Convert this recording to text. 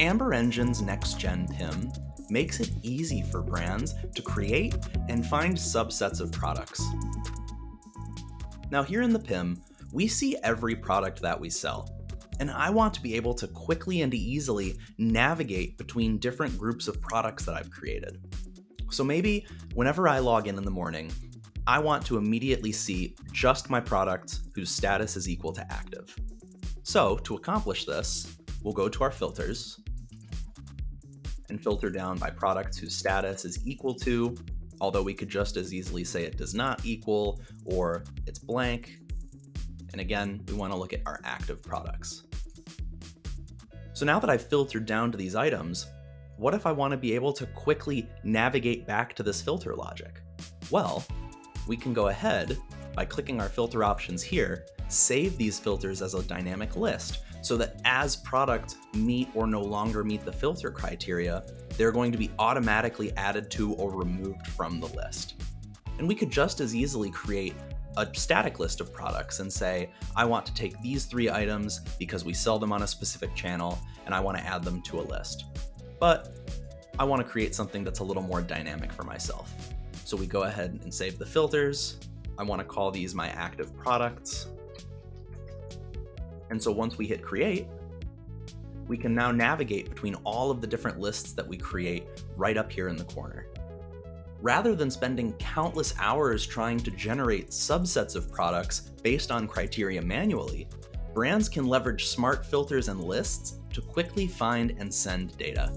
Amber Engine's next-gen PIM makes it easy for brands to create and find subsets of products. Now here in the PIM, we see every product that we sell, and I want to be able to quickly and easily navigate between different groups of products that I've created. So maybe whenever I log in the morning, I want to immediately see just my products whose status is equal to active. So to accomplish this, we'll go to our filters and filter down by products whose status is equal to, although we could just as easily say it does not equal or it's blank. And again, we want to look at our active products. So now that I've filtered down to these items, what if I want to be able to quickly navigate back to this filter logic? Well, we can go ahead by clicking our filter options here, save these filters as a dynamic list so that as products meet or no longer meet the filter criteria, they're going to be automatically added to or removed from the list. And we could just as easily create a static list of products and say, I want to take these 3 items because we sell them on a specific channel and I want to add them to a list. But I want to create something that's a little more dynamic for myself. So we go ahead and save the filters. I want to call these my active products. And so once we hit create, we can now navigate between all of the different lists that we create right up here in the corner. Rather than spending countless hours trying to generate subsets of products based on criteria manually, brands can leverage smart filters and lists to quickly find and send data.